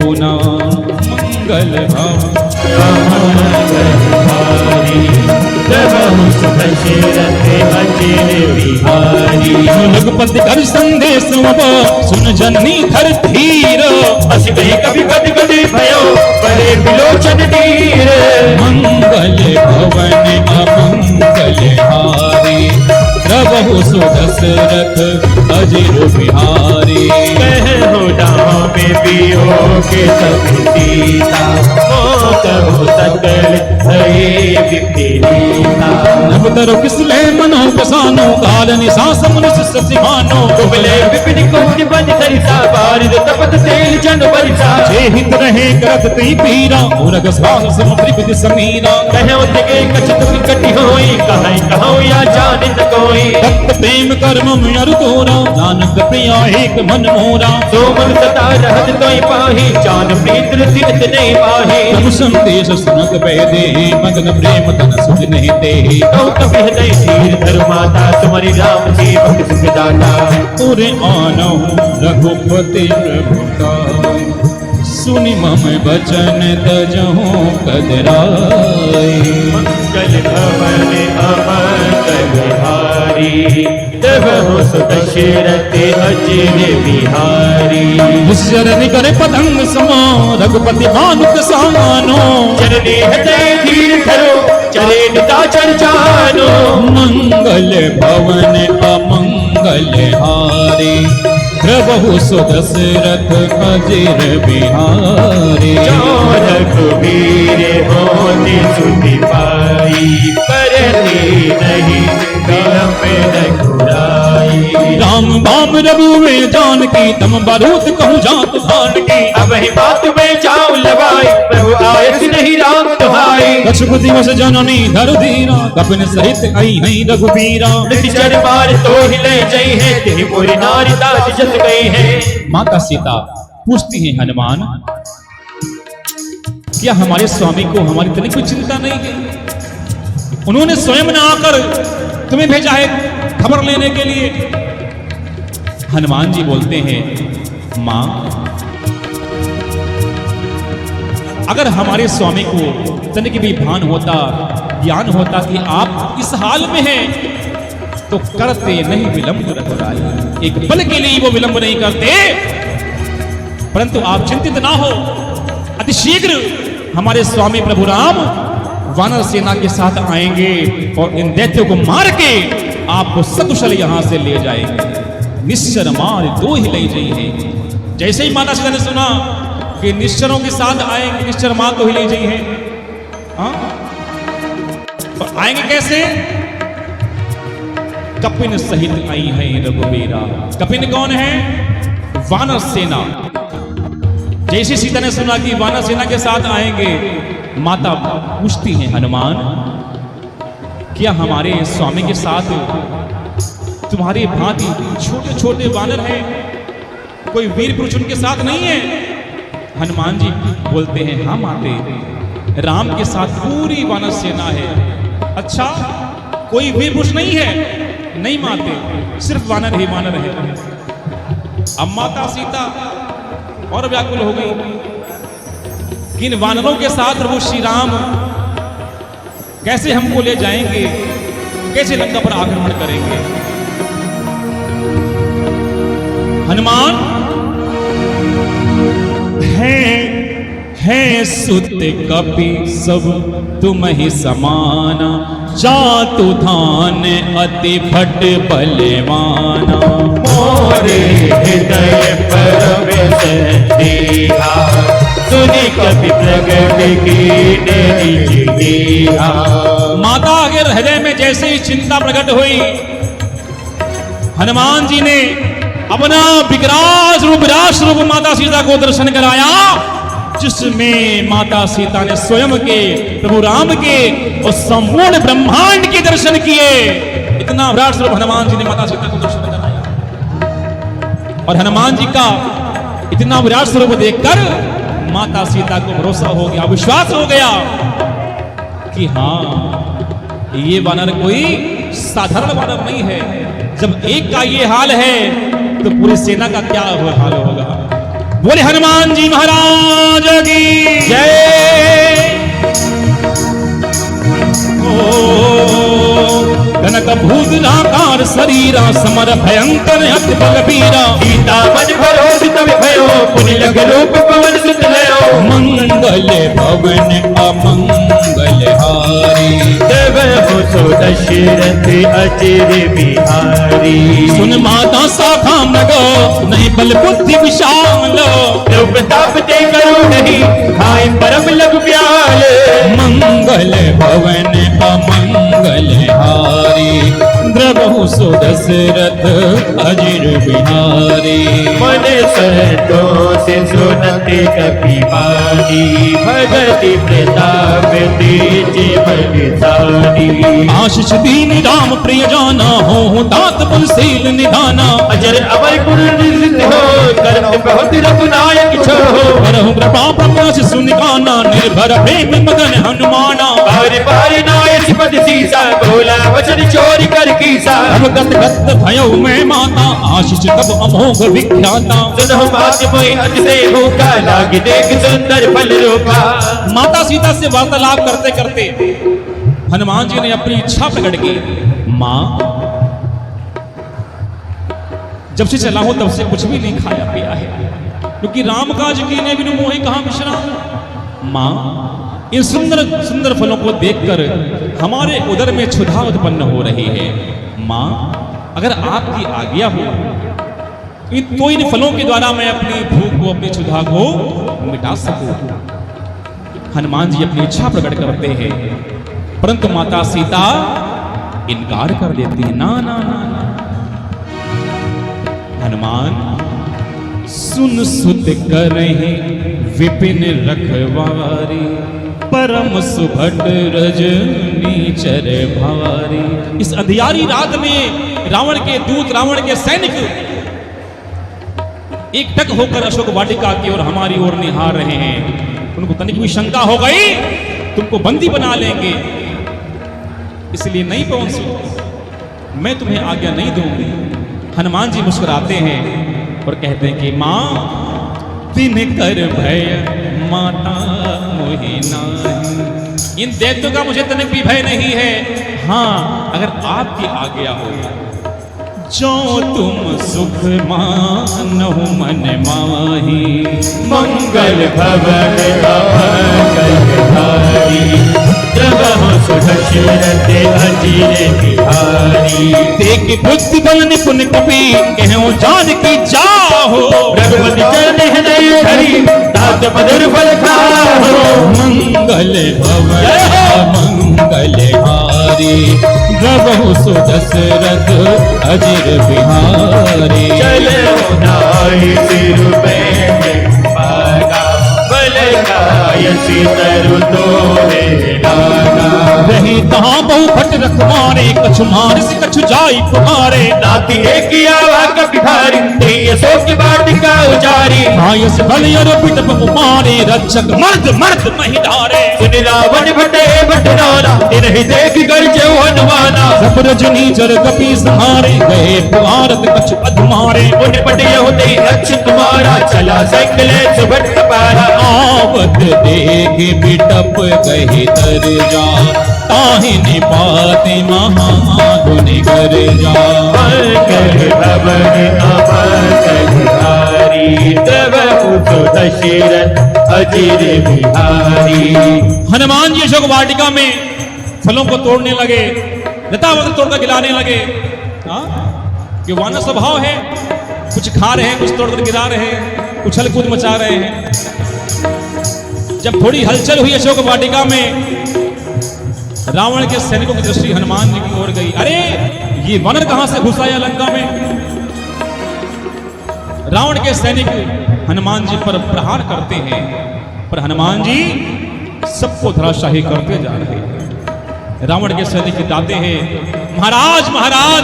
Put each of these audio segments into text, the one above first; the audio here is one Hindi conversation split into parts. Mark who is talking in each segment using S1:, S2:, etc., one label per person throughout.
S1: पूना मंगल रघुपति कर संदेश सुन जननी धर धीर
S2: अस गए कभी कद कदे भयो परे बिलोचन तीर
S1: मंगल भवन अमंगल हारी प्रभु सुदशरथ अजिर बिहारी
S2: कहो राम पियो के सब सीता मोत हो सकल हरे विपरीता
S1: नवतरो किसले मनो कसानो काल निशास मनुष्य ससिमानो
S2: कुबले विपिन कोटि बन सरिसा बारिद तपत तेल जन बरिसा
S1: जे हित रहे करत तई पीरा उरग सास समुद्री विधि समीरा
S2: कहो जगे कछत विकटि होई कहै कहो या जाने न कोई
S1: भक्त प्रेम कर्म में अरु तोरा नानक प्रिया एक मन मोरा
S2: सो मन सता रहत तोई पाही जान प्रीत तीर्थ नहीं पाही
S1: प्रभु संदेश सुनत बैदे मगन प्रेम तन सुध नहीं दे
S2: तो कभी नहीं धीर धर माता तुम्हारी राम जी भक्त सुख दाता
S1: पूरे आनो रघुपति प्रभुता सुनि मम बचन तजहु कदराई
S2: मंगल भवन अमंगल हारी देवहु सुत दशरथ अजिर बिहारी
S1: चरण करे पतंग समा रघुपति मानुक सानो
S2: चरणी हृदय धीर धरो चरे निता चर्चानो
S1: मंगल भवन अमंगल हारी प्रभु सुदशरथ अजिर बिहारी
S2: रघुवीर होने सुधि पाई करती नहीं विलंब रघुराई
S1: राम बाम रघुवे जानकी तम बरूत कहूँ जात धान की
S2: अब ही बात में जाओ लगाई प्रभु आयस नहीं राम तुम्हारी
S1: लक्ष्मति वश जननी धर धीरा कपिन सहित आई है रघुबीरा
S2: निश्चर मार तो हिले जई है तेरी पूरी नारी दास जस गई है
S1: माता सीता पूछती है हनुमान क्या हमारे स्वामी को हमारी तनिक कोई चिंता नहीं है उन्होंने स्वयं न आकर तुम्हें भेजा है खबर लेने के लिए हनुमान जी बोलते हैं मां अगर हमारे स्वामी को तनिक भी भान होता ज्ञान होता कि आप इस हाल में हैं तो करते नहीं विलंब रघुराई एक पल के लिए वो विलंब नहीं करते परंतु आप चिंतित ना हो अतिशीघ्र हमारे स्वामी प्रभु राम वानर सेना के साथ आएंगे और इन दैत्यों को मार के आपको सकुशल यहां से ले जाएंगे निश्चर मार दो ही ले जाइए जैसे ही माता सीता ने सुना कि निश्चरों के साथ आएंगे निश्चर मार तो ही ले जाइए हाँ और आएंगे कैसे कपिन सहित आई है रघुबीरा कपिन कौन है वानर सेना जैसे सीता ने सुना कि वानर सेना के साथ आएंगे माता पूछती हैं हनुमान क्या हमारे स्वामी के साथ तुम्हारी भांति छोटे छोटे वानर हैं कोई वीर पुरुष उनके साथ नहीं है हनुमान जी बोलते हैं हाँ माते राम के साथ पूरी वानर सेना है अच्छा कोई वीर पुरुष नहीं है नहीं माते सिर्फ वानर ही वानर है अब माता सीता और व्याकुल हो गई किन वानरों के साथ प्रभु श्री राम कैसे हमको ले जाएंगे कैसे लंका पर आक्रमण करेंगे हनुमान है सुत कपि सब तुम ही समाना जातु धान अति भट बलवाना
S2: मोरे हृदय परवेश दीहा सुनि कपि प्रगट की दीहा
S1: माता के हृदय में जैसे ही चिंता प्रकट हुई हनुमान जी ने अपना विकराल रूप विराट रूप माता सीता को दर्शन कराया जिसमें माता सीता ने स्वयं के प्रभु राम के और संपूर्ण ब्रह्मांड के दर्शन किए इतना विराट स्वरूप हनुमान जी ने माता सीता को दर्शन कराया और हनुमान जी का इतना विराट स्वरूप देखकर माता सीता को भरोसा हो गया विश्वास हो गया कि हाँ ये वानर कोई साधारण वानर नहीं है जब एक का ये हाल है तो पूरी सेना का क्या हाल होगा बोले हनुमान जी महाराज भूत भूतलाकार शरीरा समर भयंकर अति बलबीरा
S2: सीता मन भरोस तब भयो पुनि लग रूप पवन सुत लयो
S1: मंगल भवन अमंगल हारी
S2: देव हो सो दशरथ अचिर बिहारी
S1: सुन माता शाखा मगो नहीं बल बुद्धि विशाल
S2: रूप प्रताप ते करो नहीं खाए परम लघु ब्याल
S1: मंगल भवन अमंगल हारी द्रवहु सो दशरथ अजिर बिहारी
S2: मन संतोष सुनते कपि पानी भगति प्रताप तेज बलशाली
S1: आशीष दीन राम प्रिय जाना हो तात बलशील निधाना
S2: अजर अमर गुण निश्चित हो कर्म बहुत रघुनायक छो
S1: करहु कृपा प्रकाश सुनिकाना निर्भर प्रेम मगन हनुमाना
S2: बार बार नाय सिपद सीसा बोला वचन चोरी कर कीसा
S1: अब गत गत भयो मैं माता आशीष तब अमोघ विख्याता
S2: सुनो बात मोहि अति से भूखा लागे देख सुंदर फल रूपा
S1: माता सीता से वार्तालाप करते करते हनुमान जी ने अपनी इच्छा प्रकट की माँ जब से चला हो तब से कुछ भी नहीं खाया पिया है क्योंकि राम काज कीने बिनु मोहि कहां विश्राम। माँ इन सुंदर सुंदर फलों को देखकर हमारे उदर में क्षुधा उत्पन्न हो रही है। माँ अगर आपकी आज्ञा हो तो इन फलों के द्वारा मैं अपनी भूख को अपनी क्षुधा को मिटा सकूं। हनुमान जी अपनी इच्छा प्रकट करते हैं परंतु माता सीता इनकार कर देती है ना ना ना ना। हनुमान सुन सुत करहि विपिन रखवारी परम सुभट रजनीचर भारी। इस अंधियारी रात में रावण के दूत रावण के सैनिक एक टक होकर अशोक वाटिका की ओर हमारी ओर निहार रहे हैं। उनको तनिक भी शंका हो गई तुमको बंदी बना लेंगे इसलिए नहीं पहुंचो मैं तुम्हें आज्ञा नहीं दूंगी। हनुमान जी मुस्कुराते हैं और कहते हैं कि मां तिन कर भय माता मोहि नाही। इन दैत्यों का मुझे तनिक भी भय नहीं है। हाँ अगर आपकी आज्ञा हो जो तुम सुख मानहु मन माही
S2: मंगल भवन अमंगलहारी जगह सुदशरथ अजिर बिहारी
S1: देख बुद्धि बल निपुण कपि कहूँ जान की जाहो
S2: रघुपति चरण हृदय धरि तात मधुर फल खाहो
S1: मंगल भवन मंगल हारी द्रवहु सुदशरथ अजिर बिहारी
S2: चलो नाई सिर पे पागा बल कायसी तरु तोरे डागा
S1: रही तहाँ बहु भट रखवारे कछु मार से कछु जाई पुकारे
S2: नाती एक आवा कपिधारी तेय सो की वाटिका उजारी
S1: आयस बल यर पिटप उपारे रक्षक मर्द मर्द महिधारे
S2: सुन रावण भटे भटनाना तिन्हि देख गर्जे हनुमाना
S1: सब रजनीचर कपि सहारे गए पुकारत कछु अधमारे
S2: उन पटे होते रक्ष तुम्हारा चला संगले सुभट पारा
S1: आवत देख बिटप कहि तर जा ताहि निपाति महागुनि कर जा
S2: मंगल भवन अमंगलहारी द्रवहु दशरथ अजिर बिहारी।
S1: हनुमान जी अशोक वाटिका में फलों को तोड़ने लगे लता वता तोड़कर गिराने लगे। हाँ ये वानर स्वभाव है कुछ खा रहे हैं कुछ तोड़कर गिरा रहे हैं उछल कूद मचा रहे हैं। जब थोड़ी हलचल हुई अशोक वाटिका में रावण के सैनिकों की दृष्टि हनुमान जी की ओर गई। अरे ये वानर कहां से घुस आया लंका में। रावण के सैनिक हनुमान जी पर प्रहार करते हैं पर हनुमान जी सबको धराशाही करते जा रहे हैं। रावण के सैनिक जाते हैं महाराज महाराज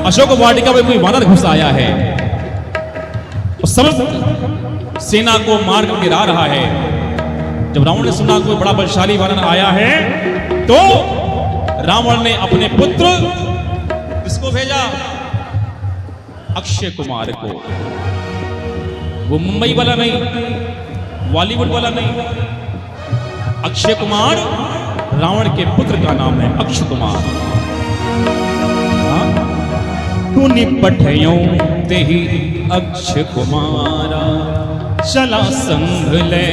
S1: अशोक वाटिका में कोई वानर घुस आया है और समस्त सेना को मार कर गिरा रहा है। जब रावण ने सुना कोई बड़ा बलशाली वानर आया है तो रावण ने अपने पुत्र किसको भेजा अक्षय कुमार को। वो मुंबई वाला नहीं बॉलीवुड वाला नहीं अक्षय कुमार रावण के पुत्र का नाम है अक्षय कुमार। तू निपटयों ते ही अक्ष कुमारा, चला संग ले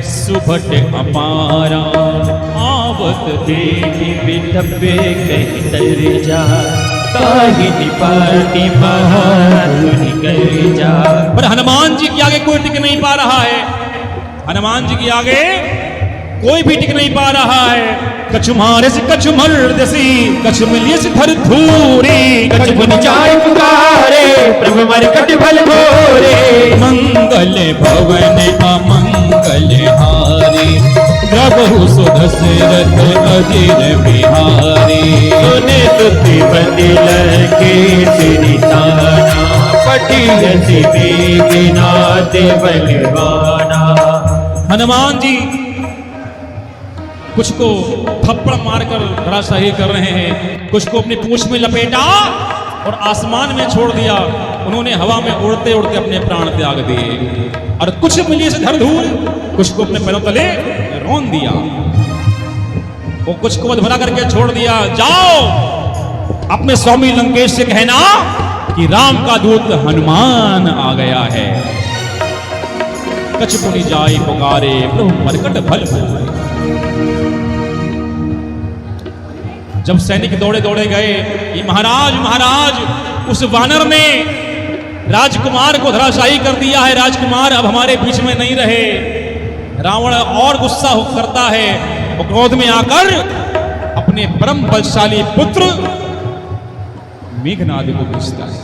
S1: सुभट अपारा। आवत
S2: देखी बिटपे कहीं तर जा, ताही निपाती महारुनि कर जा।
S1: पर हनुमान जी के आगे कोई टिक नहीं पा रहा है, हनुमान जी के आगे कोई भी टिक नहीं पा रहा है। कछु मारे से कछु मर देसी, कछु मिलिए से धर धूरी,
S2: कछु बन जाए पुकारे प्रभु मरकट भल भोरे।
S1: मंगल भवन अमंगल हारी, द्रवहु सुदशरथ अजिर बिहारी।
S2: सुने तुति बंदिल के सिरिताना, पटियसी बेगिनाथ बलवाना।
S1: हनुमान जी कुछ को थप्पड़ मारकर धराशायी कर रहे हैं, कुछ को अपनी पूंछ में लपेटा और आसमान में छोड़ दिया। उन्होंने हवा में उड़ते उड़ते अपने प्राण त्याग दिए। और कुछ मिली से धर धूल, कुछ को अपने पैरों तले रौंद दिया, वो कुछ को भला करके छोड़ दिया। जाओ अपने स्वामी लंकेश से कहना कि राम का दूत हनुमान आ गया है। कछ पुनि जाए पुकारे प्रभु मरकट भल भोरे। जब सैनिक दौड़े दौड़े गए, ये महाराज महाराज उस वानर ने राजकुमार को धराशायी कर दिया है, राजकुमार अब हमारे बीच में नहीं रहे। रावण और गुस्सा करता है, वो क्रोध में आकर अपने परम बलशाली पुत्र मेघनाद को भेजता है।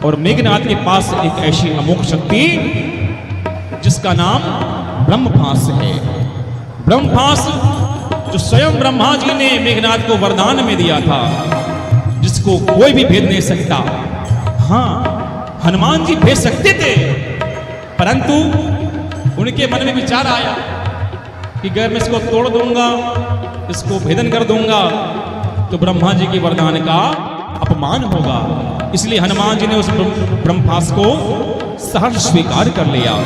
S1: और मेघनाद के पास एक ऐसी अमोघ शक्ति जिसका नाम ब्रह्मपाश है। ब्रह्मपाश जो स्वयं ब्रह्मा जी ने मेघनाद को वरदान में दिया था, जिसको कोई भी भेद नहीं सकता। हाँ, हनुमान जी भेज सकते थे, परंतु उनके मन में विचार आया कि अगर मैं इसको तोड़ दूंगा, इसको भेदन कर दूंगा, तो ब्रह्मा जी के वरदान का अपमान होगा। इसलिए हनुमान जी ने उस ब्रह्मपाश को सहर्ष स्वीकार कर लिया।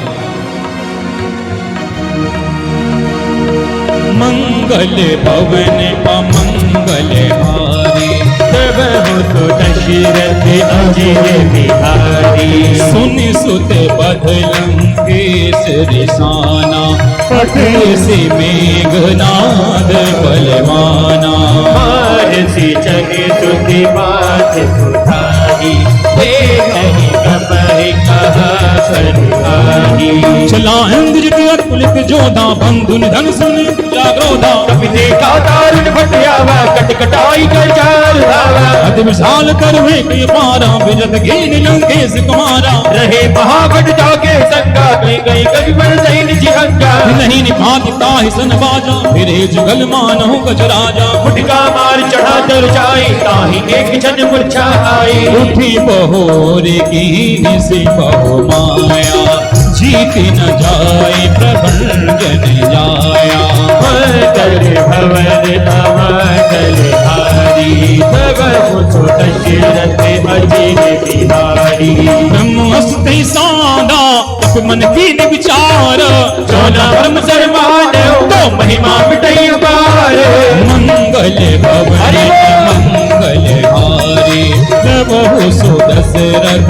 S1: मंगल भवन अमंगल हारी,
S2: प्रभु तो दशरथ अजिर बिहारी।
S1: सुनि सुत बदलंकेश रिसाना, पठेसी मेघनाद बलवाना।
S2: महर्षि जगे सुति बात सुधारी, देखहि कपहि कहा सरिहारी।
S1: चला इंद्रजित अतुलित जोधा, बंधु निधन सुन जागरोधा।
S2: कपि देखा दारुण भटयावा, कटकटाई कर चाल धावा।
S1: अति विशाल कर वे कई पारा, विजत कीन लंकेश कुमारा।
S2: रहे महागढ़ जाके संगा, कहीं कहीं कविवर सैन जिहंगा।
S1: नहीं निभाती ताहि सन बाजा, फिरे जुगल मानहु गजराजा।
S2: फुटका मार चढ़ा तर जाई, ताहि एक क्षण मूर्छा आई।
S1: उठी बहोर की निसी बहु माया, जीत न जाए प्रभंजन जाया।
S2: मंगल भवन अमंगल हारी, प्रभु तो दशरथ अजिर बिहारी।
S1: ब्रह्मस्ते सादा तप मन की विचार,
S2: जोना ब्रह्म सरमान तो महिमा मिटई उबार।
S1: मंगल भवन मंगल हारी, प्रभु सो दशरथ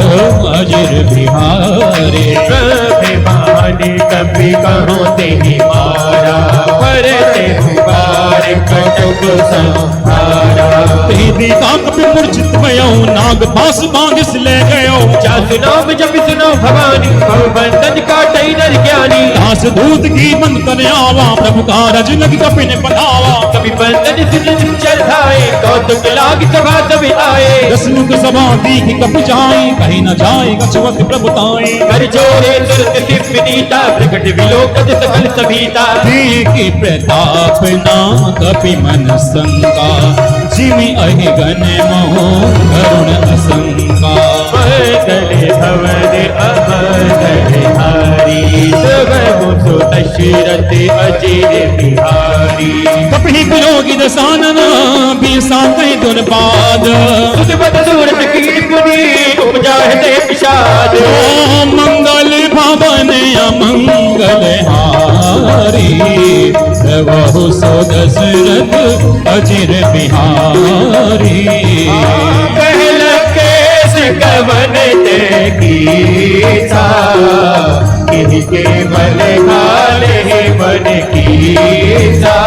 S1: अजिर बिहारी।
S2: प्रभिमानी कभी कहो तेहि मारा, पर तेहु बार कटक संहारा।
S1: तेरी ताक पे मूर्छित भयो, नाग पास बांधिस ले गयो।
S2: जासु नाम जपि सुनो भवानी, भव बंधन काटई नर ज्ञानी।
S1: दास दूत की मन तन आवा, प्रभु का रज लग कपिन पढ़ावा।
S2: कभी बंधन सुन चल धाए, कौतुक लाग सभा सभी आए।
S1: दसमुख सभा दीख कपि जाई, कहीं न जाए कछुवत प्रभुताई।
S2: कर जोरे सुरत सिपनीता, प्रकट विलोकत सकल सभीता।
S1: की प्रताप ना कपि मन संका, जिमि अहि गण मोह करुण असंका।
S2: मंगल भवन अमंगल हारी, प्रभु तो दशरथ अजिर बिहारी।
S1: कपि वियोगी दसानन, बिसाते दुर्बाद।
S2: सुत बद सूरत कीट पुनि, उपजा हृदय विषाद।
S1: ओ मंगल भवन अमंगल हारी, प्रभु सो दशरथ अजिर बिहारी।
S2: कहल के कवन ते कीचा किहि केवल काले मन कीचा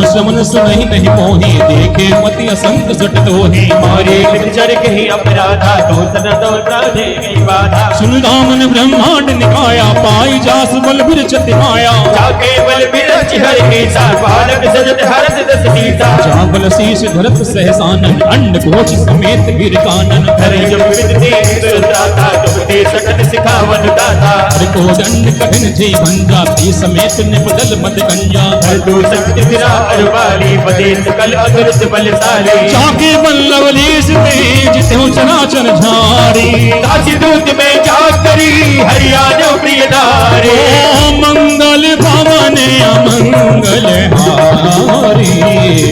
S1: समन सुनहि नहीं मोहि देखे मति असंत सट दोहि
S2: मारे चर कहीं अपराधा दोषन दोषा दे गई बाधा
S1: सुन रामन ब्रह्मांड निकाया पाई जास बल बिरचति माया
S2: जाके बल बिरच हर कीसा बालक सजत हरस दस सीता
S1: जाबल शीश धरत सहसानन अंड घोष समेत गिर कानन
S2: हरे जो विदते सुरदाता तुमते सकत सिखावन दाता
S1: हर को दंड कठिन थी भंजा पी समेत निपदल मद गंजा
S2: हर दो शक्ति फिरा अरवाली बदेश कल अगरत बलशाली
S1: चाके बल्लवलीस तेज त्यों चराचर झारी
S2: दासी दूत में जा करी हरियाणा प्रियदारे
S1: ओ मंगल भवन अमंगल हारी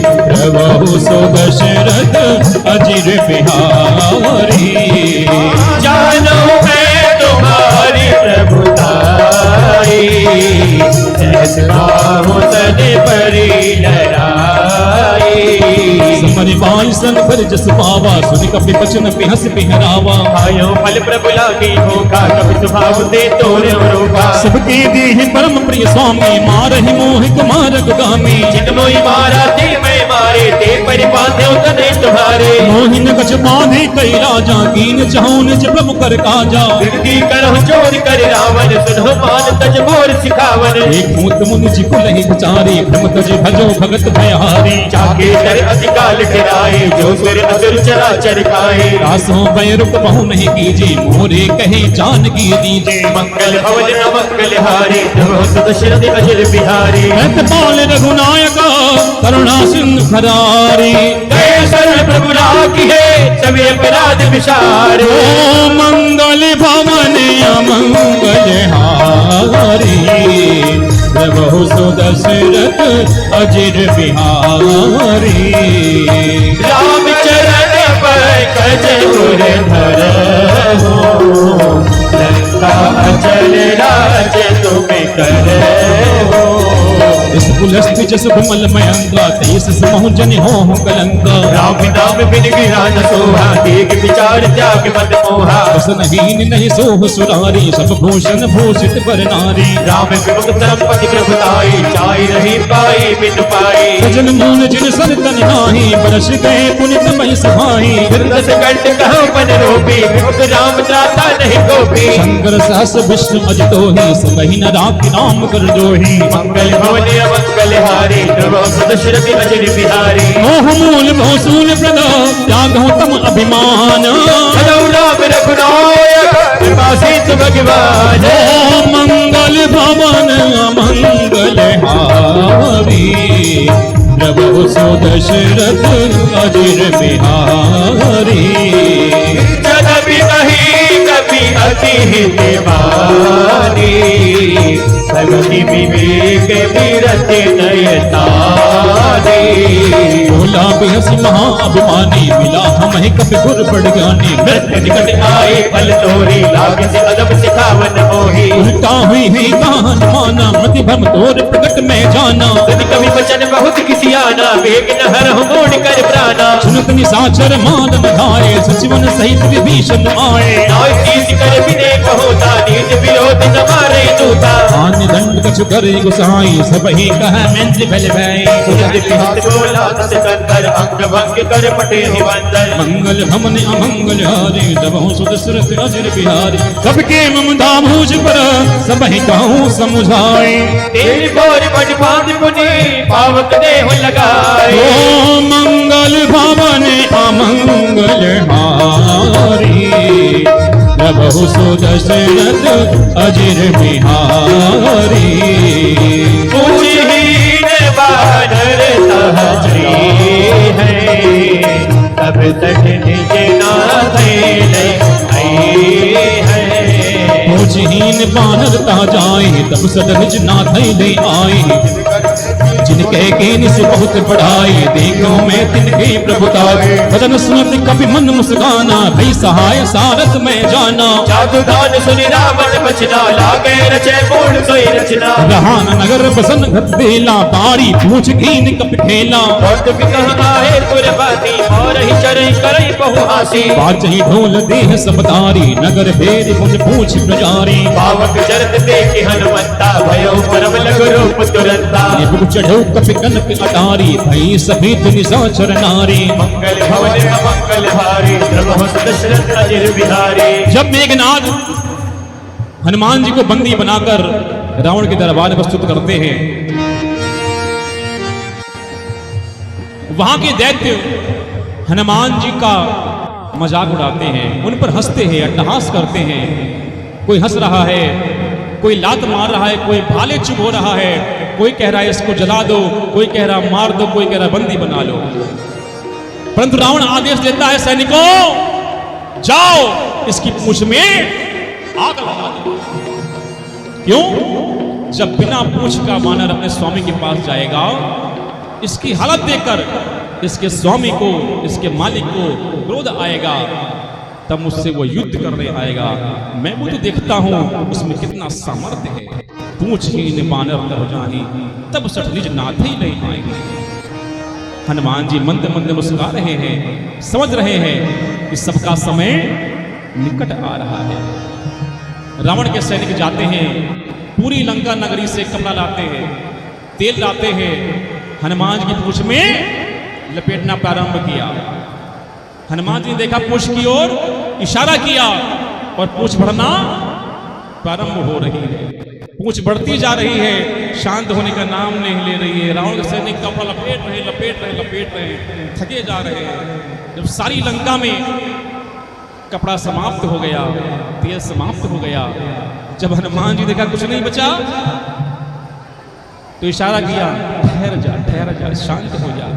S1: प्रभु सो दशरथ अजिर बिहारी
S2: जानो मैं तुम्हारी प्रभुताई सहसा हो सने परी लड़ाई
S1: समरि पाई सन पर जस पावा सुनि कपि बचन बिहस बिहरावा
S2: आयो फल प्रभु लागी होगा कभी स्वभाव दे तोरे रोगा
S1: सबके देह परम प्रिय स्वामी मारहि मोहि कुमारक गामी
S2: जिन मोहि मारा ते मैं मारे ते परिपाते तने तुम्हारे
S1: मोहिन कछ बांधे कई राजा कीन चाहूं निज प्रभु कर काजा
S2: विनती करहु चोर कर रावण सुनो मान तज मोर सिखावन
S1: एक मूत मुनि जी कुलहि विचारी भ्रम तज भजो भगत भयहारी
S2: जाके कर अधिकाल गिराए जो सुर असुर चराचर खाए
S1: रासों बैरुक बहु नहीं कीजे मोरे कहे जान की दीजे
S2: मंगल भवन अमंगल हारे दशरथ अजर बिहारी
S1: पाल रघुनायक करुणा सिंधु खरारी
S2: गए शरण प्रभु राखी है सभी अपराध विसारे
S1: ओ मंगल भवन अमंगल हारी प्रभु सो दशरथ अजिर बिहारी
S2: राम चरण पंकज उर धर हो लंका अचल राज तुम कर हो
S1: इस पुलस्त जस विमल मयंगा तेस समहु जनि हो कलंगा
S2: राम नाम बिन गिरा न सोहा देख विचार त्याग मत मोहा
S1: रसनहीन नहीं सोह सुरारी सब भूषण भूषित पर नारी
S2: राम विमुख संपत्ति प्रभुताई चाय रही पाई बिन पाई
S1: सजन मूल जिन सरतन नाही बरस गए पुनित मई सहाई
S2: दस कंठ कहो पन रोपी विमुख राम त्राता नहीं गोपी
S1: शंकर सहस विष्णु अजितो ही सबहि न राखि नाम कर जोही
S2: मंगल भवन अमंगल हारी प्रभु दशरथ अजर बिहारी
S1: मोह मूल भौसूल प्रद त्यागो तम अभिमान
S2: चलो राम रघुनायक कृपा सिंधु भगवान
S1: ओ मंगल भवन अमंगल हारी प्रभु सो दशरथ अजिर बिहारी
S2: जन भी नहीं कभी अति हितवानी भगति विवेक विरत नयतानी
S1: बोला बिहस महा अभिमानी मिला हम ही कपि गुर पड़ ज्ञानी
S2: मृत्यु निकट आए पल तोरी लाग से अदब सिखावन मोही
S1: उल्टा हुई है कहान माना मति भम तोर प्रकट में जाना
S2: सद कवि वचन बहुत किसी आना वेग न हर मोड़ कर प्राणा
S1: सुनत निसाचर मान धारे सचिवन सहित विभीषण आए
S2: नाय चीज कर विने कहोता नीत विरोध न मारे दूता
S1: आन दंड कछु कर गुसाई सब ही कह मेंद्र भल भई
S2: सुनत बिहत बोला तस कंकर अंग भंग कर पटे हिवंदर
S1: मंगल भवन अमंगल हारे दबहु सुदशरथ अजिर बिहारी सबके ममता भूज पर सब ही कहूँ समुझाए
S2: तेरी बोर बड़ बांध पुनी पावक देह लगाए
S1: ओ मंगल भवन अमंगल हारी प्रभु सो दशरथ अजिर बिहारी
S2: पूछहीन बानर सहजरी है तब तक निज नाथ
S1: पूजहीन बानर ता जाए तब सद निज नाथ ले आए जिनके कीन से बहुत बढ़ाई, देखो मैं तिनकी प्रभुता। वदन सुनत कभी मन मुस्काना, भई सहाय सारथ में जाना।
S2: जादू दान सुनि रावण बचना, लागे रचे मूल सोई रचना।
S1: रहान नगर बसन घदेला, पारी पूछ कीन कप खेला।
S2: और तुम कहाँ आए पुरबाती, और ही चरई करई बहु हासी।
S1: बाजही ढोल देह सबदारी, नगर भेद मुझ पूछ प्रजारी।
S2: पावक जरत देखि हनुमंता, भयो परम लघु रूप तुरंता।
S1: निपुण चढ़ो कप कनक अटारी, भई सभी निशाचर नारी।
S2: मंगल भवन अमंगल हारी, प्रभु दशरथ अजिर बिहारी।
S1: जब मेघनाद हनुमान जी को बंदी बनाकर रावण के दरबार में प्रस्तुत करते हैं, वहां के दैत्य हनुमान जी का मजाक उड़ाते हैं, उन पर हंसते हैं, अट्टहास करते हैं। कोई हंस रहा है, कोई लात मार रहा है, कोई भाले चुभ हो रहा है, कोई कह रहा है इसको जला दो, कोई कह रहा मार दो, कोई कह रहा बंदी बना लो। परंतु रावण आदेश देता है, सैनिकों जाओ इसकी पूंछ में आग लगा दो। क्यों? जब बिना पूंछ का वानर अपने स्वामी के पास जाएगा, इसकी हालत देखकर इसके स्वामी को, इसके मालिक को क्रोध आएगा, तब मुझसे वो युद्ध करने आएगा। मैं वो तो देखता हूं उसमें कितना सामर्थ्य है। पूंछहीन बानर तर जाही, तब सठ निज नाथ ही नहीं आएंगे। हनुमान जी मंद मंद मुस्कुरा रहे हैं, समझ रहे हैं कि सबका समय निकट आ रहा है। रावण के सैनिक जाते हैं, पूरी लंका नगरी से कपड़ा लाते हैं, तेल लाते हैं, हनुमान जी की पूंछ में लपेटना प्रारंभ किया। हनुमान जी ने देखा पूंछ की ओर, इशारा किया और पूंछ बढ़ना प्रारंभ हो रही है। पूंछ बढ़ती जा रही है, शांत होने का नाम नहीं ले रही है। रावण के सैनिक कपड़ा लपेट रहे, थके जा रहे हैं। जब सारी लंका में कपड़ा समाप्त हो गया, तेल समाप्त हो गया, जब हनुमान जी देखा कुछ नहीं बचा, तो इशारा किया, ठहर जा, शांत हो जा।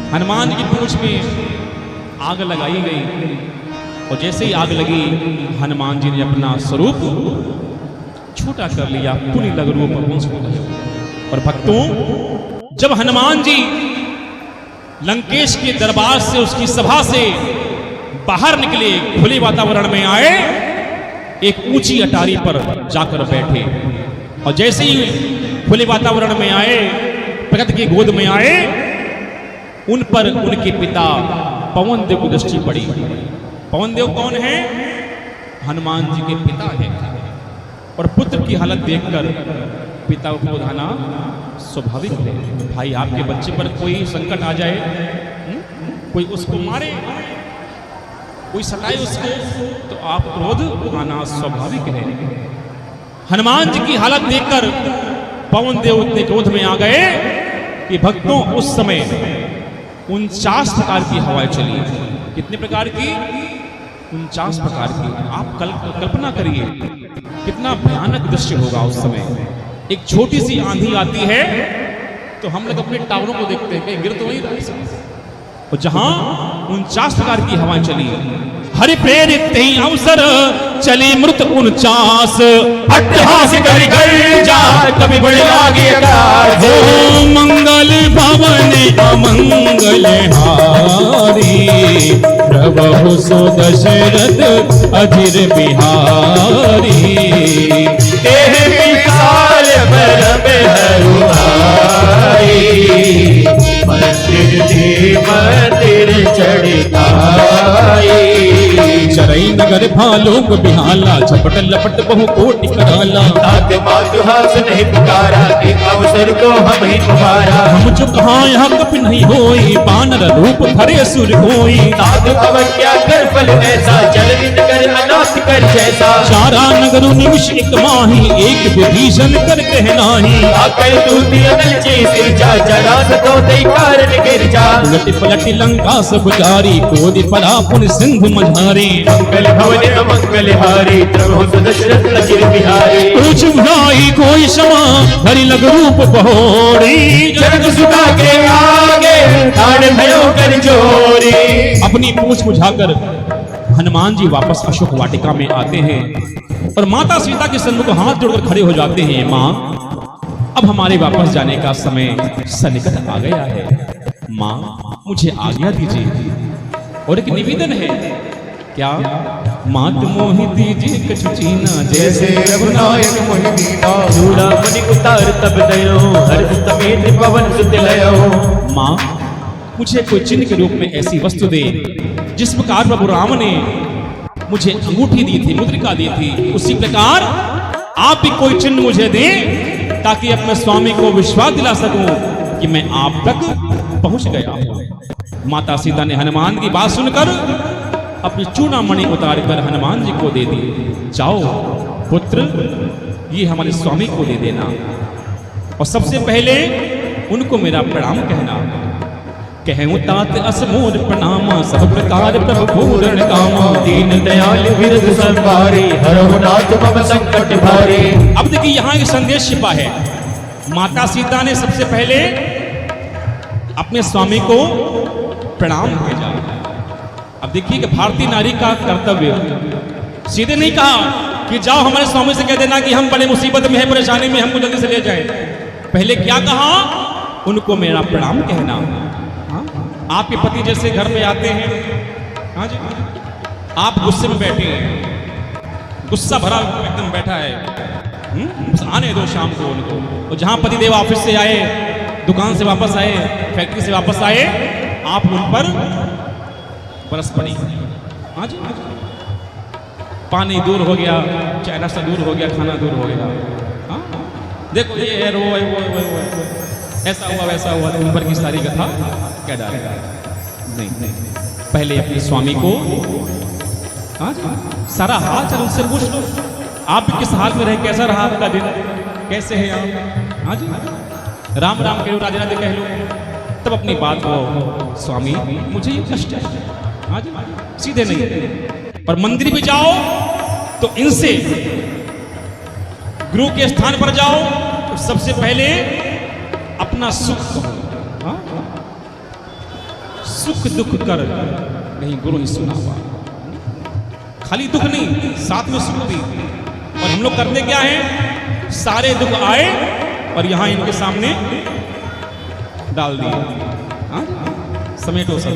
S1: हनुमान जी की पूंछ में आग लगाई गई और जैसे ही आग लगी, हनुमान जी ने अपना स्वरूप छोटा कर लिया, पुनि लघु रूप हो गए। और भक्तों, जब हनुमान जी लंकेश के दरबार से, उसकी सभा से बाहर निकले, खुले वातावरण में आए, एक ऊंची अटारी पर जाकर बैठे। और जैसे ही खुले वातावरण में आए, प्रगति की गोद में आए, उन पर उनके पिता पवन देव की दृष्टि पड़ी। पवन देव कौन है? हनुमान जी के पिता हैं। और पुत्र की हालत देखकर पिता को क्रोध आना स्वाभाविक है। भाई, आपके बच्चे पर कोई संकट आ जाए, कोई उसको मारे, कोई सताए उसको, तो आप क्रोध आना स्वाभाविक है। हनुमान जी की हालत देखकर पवन देव इतने क्रोध में आ गए कि भक्तों, उस समय 49 प्रकार की हवाएं चली। कितने प्रकार की? 49 प्रकार की। आप कल्पना करिए कितना भयानक दृश्य होगा उस समय। एक छोटी सी आंधी आती है तो हम लोग अपने टावरों को देखते हैं, कहीं गिर तो नहीं रहा। और जहां 49 प्रकार की हवाएं चली, हरि प्रेरित ही अवसर चली मृत 49।
S2: अट्टहास करि गर्जा, कभी बड़े लागे अकाल।
S1: हो मंगल भवन अमंगल हारी, प्रभु सो दशरथ अधीर बिहारी।
S2: तेह विशाल बरब हरुआई, मंदिर चढ़ाई।
S1: चरई नगर भालोक बिहाला, झपट लपट बहु कोटि कराला।
S2: हास नहीं पुकारा, एक अवसर को हम ही तुम्हारा।
S1: हम जो कहाँ यहाँ कपि नहीं होई, बानर रूप धरे सुर कोई।
S2: साधु अवज्ञा कर फल ऐसा, जल कर अनाथ कर जैसा।
S1: चारा नगर निमिष एक माही, एक विभीषण कर कहनाही।
S2: आकर तू दियल सिर जा, जरा सतो दई कारण गिर जा।
S1: उलट पलट लंका सब जारी, कोदि परा पुन सिंधु मझारी।
S2: मंगल भवन अमंगल हारी, प्रभु दशरथ अजिर बिहारी।
S1: पूछ भाई कोई क्षमा, हरि लग रूप बहोरी।
S2: जग सुखा के आगे, ठाड़ भयो कर जोरी।
S1: अपनी पूछ बुझाकर हनुमान जी वापस अशोक वाटिका में आते हैं और माता सीता के सन्मुख हाथ जोड़कर खड़े हो जाते हैं। माँ, अब हमारे वापस जाने का समय सन्निकट आ गया है। माँ मुझे आज्ञा दीजिए। और एक निवेदन है, क्या? मात मोहि दीजिए कछु चीना,
S3: जैसे रघुनायक मोहि दीना।
S2: चूड़ा मणि उतार तब दयो, हर समेत पवन सुत लयो।
S1: माँ मुझे कोई चिन्ह के रूप में ऐसी वस्तु दे, जिस प्रकार प्रभु राम ने मुझे अंगूठी दी थी, मुद्रिका दी थी, उसी प्रकार आप भी कोई चिन्ह मुझे दें, ताकि अपने स्वामी को विश्वास दिला सकूं कि मैं आप तक पहुंच गया हूं। माता सीता ने हनुमान की बात सुनकर अपनी चूड़ामणि उतार कर हनुमान जी को दे दी। जाओ पुत्र, ये हमारे स्वामी को दे देना, और सबसे पहले उनको मेरा प्रणाम कहना। कहूँ तात असमोर प्रणाम, सब प्रकार प्रभु पूर्ण कामा।
S2: दीन दयाल विरध संभारे, हरहु नाथ मम संकट भारे।
S1: अब देखिए यहाँ एक संदेश छिपा है। माता सीता ने सबसे पहले अपने स्वामी को प्रणाम भेजा। अब देखिए कि भारतीय नारी का कर्तव्य, सीधे नहीं कहा कि जाओ हमारे स्वामी से कह देना कि हम बड़े मुसीबत में हैं, परेशानी में, हमको जल्दी से ले जाए। पहले क्या कहा? उनको मेरा प्रणाम कहना। हाँ? आपके पति जैसे घर में आते हैं, हाँ जी, आप गुस्से में बैठे हैं, गुस्सा भरा एकदम बैठा है, बस आने दो शाम को उनको। और जहां पति देव ऑफिस से आए, दुकान से वापस आए, फैक्ट्री से वापस आए, आप उन पर बरस पड़ी। हाँ जी, पानी दूर हो गया, चाय नाश्ता दूर हो गया, खाना दूर हो गया। हाँ? देखो ये है, वो ऐसा हुआ वैसा हुआ, उन पर की सारी कथा क्या डालेगा? नहीं, पहले अपने स्वामी को, हाँ जी, सारा हाल चाल उनसे पूछ लो। आप किस हाल में रहे, कैसा रहा आपका दिन, कैसे है आप? हाँ जी, राम राम कह लो, राधे राधे कह लो, तब अपनी बात को, स्वामी मुझे ये कष्ट है। हाँ जी, सीधे नहीं। पर मंदिर भी जाओ तो इनसे, गुरु के स्थान पर जाओ तो सबसे पहले अपना सुख कहो। हाँ? सुख दुख कर नहीं गुरु ही सुना हुआ। खाली दुख नहीं, साथ में सुख भी। और हम लोग करते क्या है? सारे दुख आए और यहां इनके सामने डाल दिए। हाँ? समेटो सब।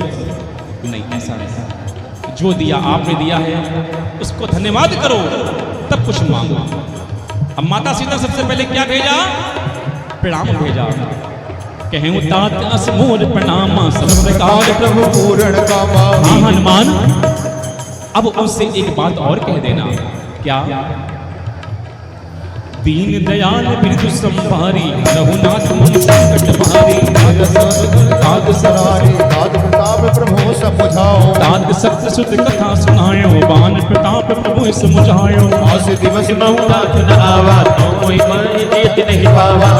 S1: नहीं, ऐसा नहीं। जो दिया आपने दिया है उसको धन्यवाद करो, तब कुछ मांगो। अब माता सीता सबसे पहले क्या भेजा? प्रणाम भेजा। कहूँ तात असमोर प्रणाम, सब प्रकार
S3: प्रभु पूर्ण कामा।
S1: हाँ हनुमान, अब उससे एक बात और कह देना। क्या? दीन दयाल बिरधु संभारी, रघुनाथ मन संकट भारी।
S3: तात सरारी, तात प्रताप प्रभु समुझाओ।
S1: तात सत्य सुत कथा सुनायो, बान प्रताप प्रभु समुझायो।
S3: आस दिवस
S2: नाथ न आवा, तो कोई मन जीत नहीं पावा।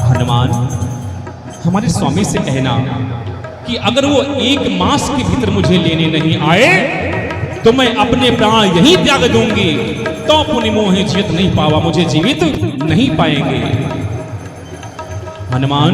S1: हनुमान, हमारे स्वामी से कहना कि अगर वो 1 मास के भीतर मुझे लेने नहीं आए तो मैं अपने प्राण यहीं त्याग दूंगी, तो पुनि मोहि जीत नहीं पावा, मुझे जीवित नहीं पाएंगे। हनुमान,